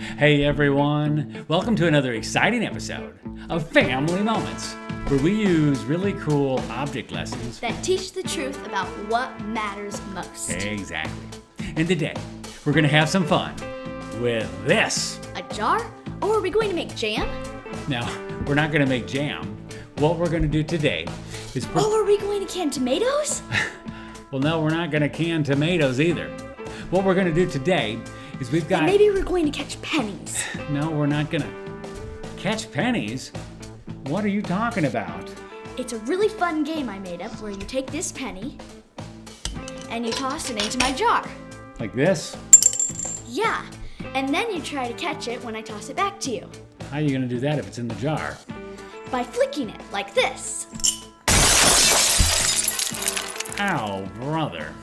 Hey everyone, welcome to another exciting episode of Family Moments, where we use really cool object lessons that teach the truth about what matters most. Exactly. And today, we're going to have some fun with this. A jar? Or are we going to make jam? No, we're not going to make jam. What we're going to do today is... are we going to can tomatoes? Well, no, we're not going to can tomatoes either. What we're going to do today is we've got... And maybe we're going to catch pennies. No, we're not going to catch pennies. What are you talking about? It's a really fun game I made up where you take this penny and you toss it into my jar. Like this? Yeah, and then you try to catch it when I toss it back to you. How are you going to do that if it's in the jar? By flicking it like this. Ow, brother.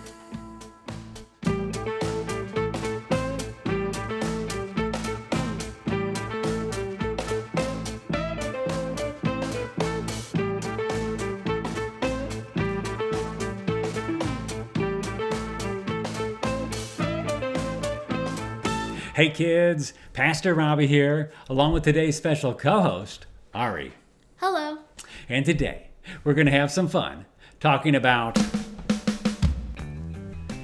Hey kids, Pastor Robbie here, along with today's special co-host, Ari. Hello. And today, we're going to have some fun talking about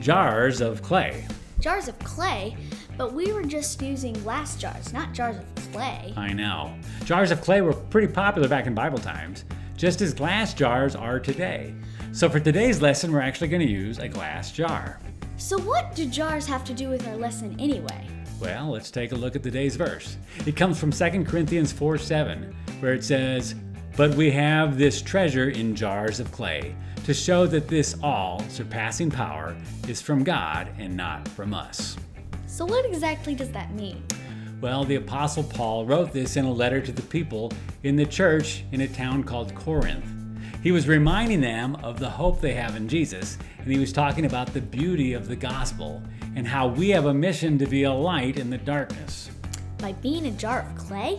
jars of clay. Jars of clay? But we were just using glass jars, not jars of clay. I know. Jars of clay were pretty popular back in Bible times, just as glass jars are today. So for today's lesson, we're actually going to use a glass jar. So what do jars have to do with our lesson anyway? Well, let's take a look at today's verse. It comes from 2 Corinthians 4:7, where it says, "But we have this treasure in jars of clay, to show that this all-surpassing power is from God and not from us." So what exactly does that mean? Well, the Apostle Paul wrote this in a letter to the people in the church in a town called Corinth. He was reminding them of the hope they have in Jesus, and he was talking about the beauty of the gospel and how we have a mission to be a light in the darkness. By being a jar of clay?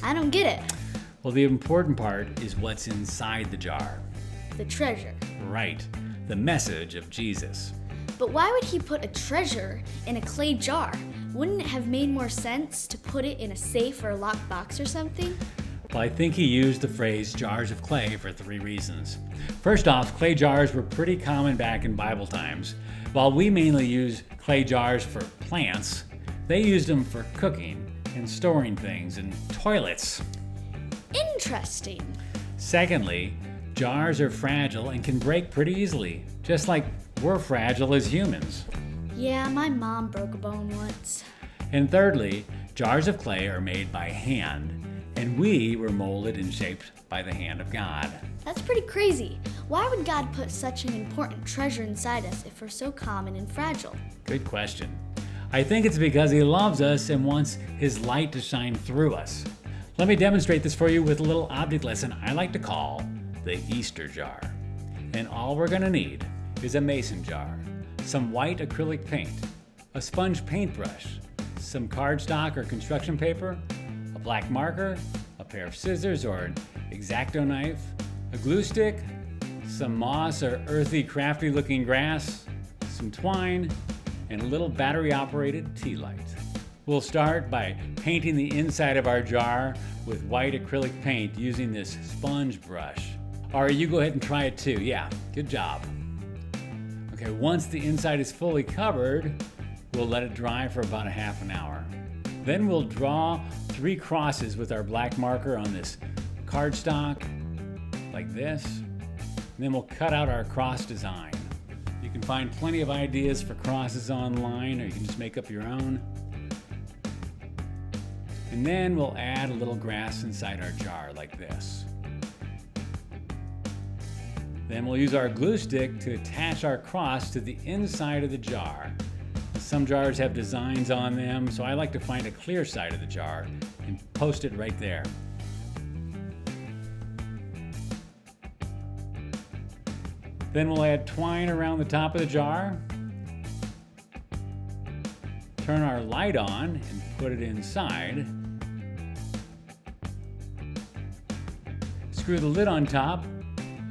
I don't get it. Well, the important part is what's inside the jar. The treasure. Right, the message of Jesus. But why would he put a treasure in a clay jar? Wouldn't it have made more sense to put it in a safe or a locked box or something? Well, I think he used the phrase jars of clay for 3 reasons. First off, clay jars were pretty common back in Bible times. While we mainly use clay jars for plants, they used them for cooking and storing things and toilets. Interesting. Secondly, jars are fragile and can break pretty easily, just like we're fragile as humans. Yeah, my mom broke a bone once. And thirdly, jars of clay are made by hand, and we were molded and shaped by the hand of God. That's pretty crazy. Why would God put such an important treasure inside us if we're so common and fragile? Good question. I think it's because he loves us and wants his light to shine through us. Let me demonstrate this for you with a little object lesson I like to call the Easter jar. And all we're going to need is a mason jar, some white acrylic paint, a sponge paintbrush, some cardstock or construction paper, a black marker, a pair of scissors or an X-Acto knife, a glue stick, some moss or earthy crafty looking grass, some twine, and a little battery-operated tea light. We'll start by painting the inside of our jar with white acrylic paint using this sponge brush. All right, you go ahead and try it too. Yeah, good job. Okay, once the inside is fully covered, we'll let it dry for about a half an hour. Then we'll draw 3 crosses with our black marker on this cardstock, like this. And then we'll cut out our cross design. You can find plenty of ideas for crosses online, or you can just make up your own. And then we'll add a little grass inside our jar, like this. Then we'll use our glue stick to attach our cross to the inside of the jar. Some jars have designs on them, so I like to find a clear side of the jar and post it right there. Then we'll add twine around the top of the jar. Turn our light on and put it inside. Screw the lid on top,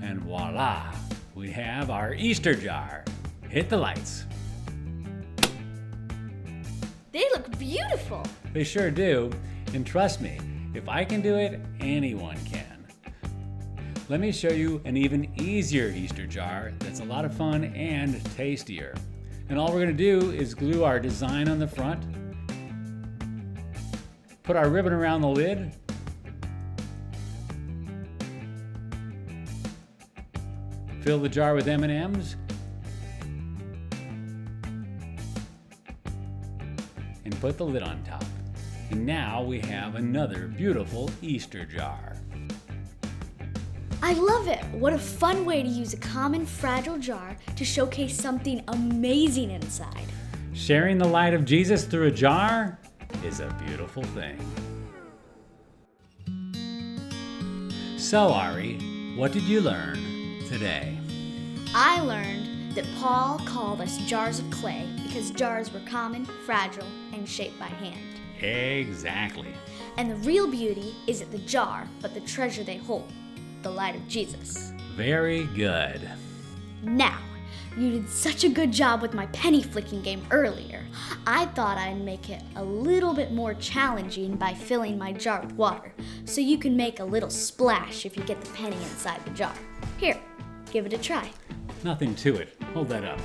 and voila, we have our Easter jar. Hit the lights. They look beautiful. They sure do. And trust me, if I can do it, anyone can. Let me show you an even easier Easter jar that's a lot of fun and tastier. And all we're gonna do is glue our design on the front, put our ribbon around the lid, fill the jar with M&Ms, and put the lid on top. And now we have another beautiful Easter jar. I love it! What a fun way to use a common fragile jar to showcase something amazing inside. Sharing the light of Jesus through a jar is a beautiful thing. So Ari, what did you learn today? I learned that Paul called us jars of clay because jars were common, fragile, and shaped by hand. Exactly. And the real beauty isn't the jar, but the treasure they hold, the light of Jesus. Very good. Now, you did such a good job with my penny flicking game earlier. I thought I'd make it a little bit more challenging by filling my jar with water, so you can make a little splash if you get the penny inside the jar. Here, give it a try. Nothing to it. Hold that up.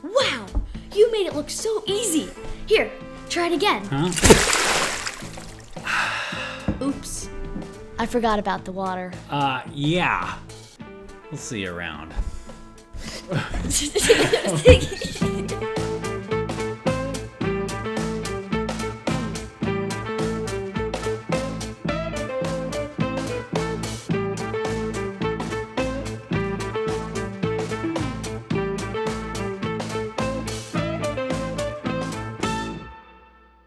Wow, you made it look so easy. Here, try it again. Huh? Oops, I forgot about the water. Yeah. We'll see you around.